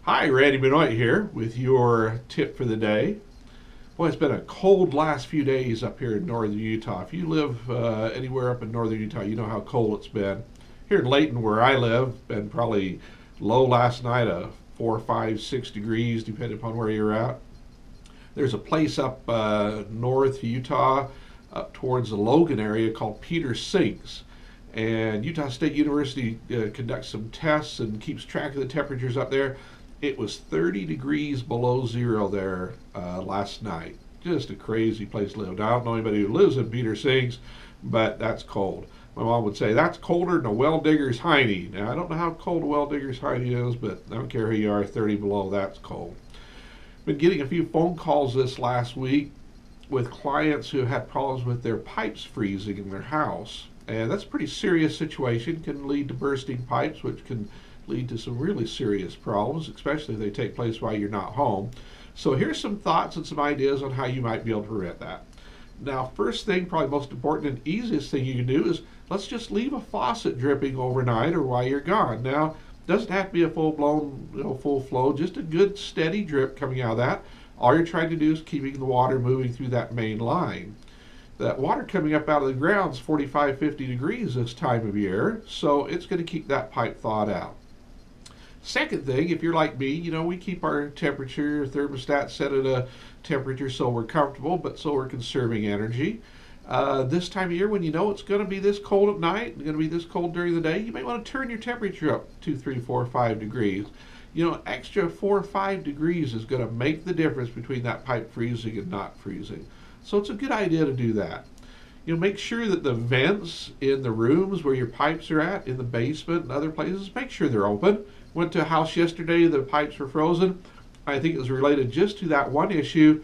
Hi, Randy Benoit here with your tip for the day. Boy, it's been a cold last few days up here in northern Utah. If you live anywhere up in northern Utah, you know how cold it's been. Here in Layton, where I live, been probably low last night of 4, 5, 6 degrees, depending upon where you're at. There's a place up north Utah, up towards the Logan area called Peter Sinks. And Utah State University conducts some tests and keeps track of the temperatures up there. It was 30 degrees below zero there last night. Just a crazy place to live. Now, I don't know anybody who lives in Peter Sinks, but that's cold. My mom would say, that's colder than a well digger's hiney. Now, I don't know how cold a well digger's hiney is, but I don't care who you are, 30 below, that's cold. Been getting a few phone calls this last week with clients who had problems with their pipes freezing in their house. And that's a pretty serious situation. Can lead to bursting pipes, which can lead to some really serious problems, especially if they take place while you're not home. So here's some thoughts and some ideas on how you might be able to prevent that. Now, first thing, probably most important and easiest thing you can do is let's just leave a faucet dripping overnight or while you're gone. Now, it doesn't have to be a full-blown, full flow, just a good steady drip coming out of that. All you're trying to do is keeping the water moving through that main line. That water coming up out of the ground is 45, 50 degrees this time of year, so it's going to keep that pipe thawed out. Second thing, if you're like me, we keep our temperature thermostat set at a temperature so we're comfortable, but so we're conserving energy. This time of year, when you know it's going to be this cold at night and going to be this cold during the day, you may want to turn your temperature up 2, 3, 4, 5 degrees. Extra 4 or 5 degrees is going to make the difference between that pipe freezing and not freezing. So it's a good idea to do that. Make sure that the vents in the rooms where your pipes are at, in the basement and other places, make sure they're open. Went to a house yesterday, the pipes were frozen. I think it was related just to that one issue.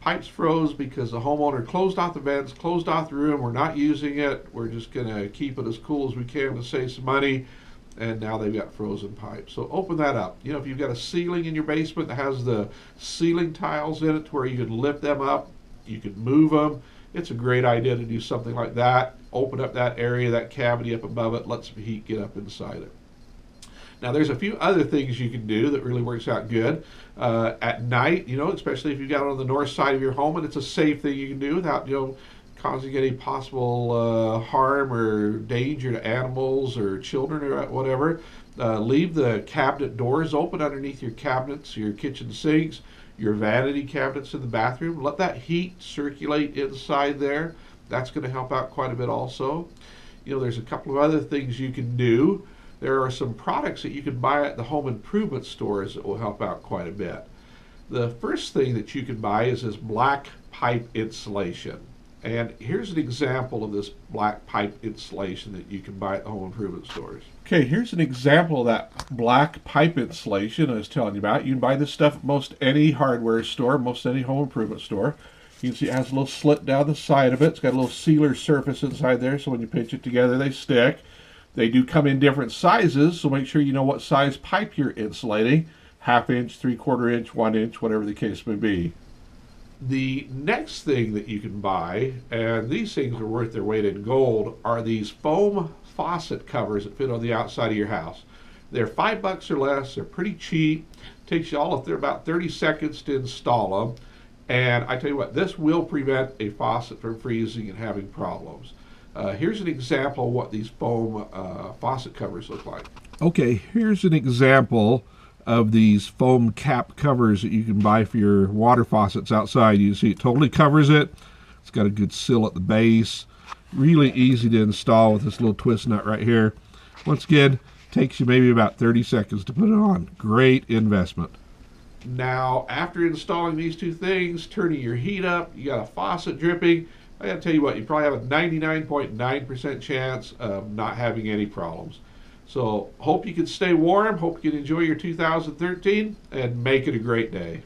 Pipes froze because the homeowner closed off the vents, closed off the room. We're not using it. We're just going to keep it as cool as we can to save some money. And now they've got frozen pipes. So open that up. If you've got a ceiling in your basement that has the ceiling tiles in it to where you can lift them up, you can move them. It's a great idea to do something like that. Open up that area, that cavity up above it, let some heat get up inside it. Now, there's a few other things you can do that really works out good. At night, especially if you've got it on the north side of your home, and it's a safe thing you can do without, causing any possible harm or danger to animals or children or whatever. Leave the cabinet doors open underneath your cabinets, your kitchen sinks, your vanity cabinets in the bathroom. Let that heat circulate inside there. That's going to help out quite a bit also. There's a couple of other things you can do. There are some products that you can buy at the home improvement stores that will help out quite a bit. The first thing that you can buy is this black pipe insulation. And here's an example of this black pipe insulation that you can buy at the home improvement stores. Okay, here's an example of that black pipe insulation I was telling you about. You can buy this stuff at most any hardware store, most any home improvement store. You can see it has a little slit down the side of it. It's got a little sealer surface inside there, so when you pinch it together, they stick. They do come in different sizes, so make sure you know what size pipe you're insulating. 1/2 inch, 3/4 inch, 1 inch, whatever the case may be. The next thing that you can buy, and these things are worth their weight in gold, are these foam faucet covers that fit on the outside of your house. They're $5 or less. They're pretty cheap. Takes you all of about 30 seconds to install them. And I tell you what, this will prevent a faucet from freezing and having problems. Here's an example of what these foam faucet covers look like. Okay, here's an example of these foam cap covers that you can buy for your water faucets outside. You see it totally covers it. It's got a good seal at the base. Really easy to install with this little twist nut right here. Once again, takes you maybe about 30 seconds to put it on. Great investment. Now, after installing these two things, turning your heat up, you got a faucet dripping, I gotta tell you what, you probably have a 99.9% chance of not having any problems. So hope you can stay warm, hope you can enjoy your 2013, and make it a great day.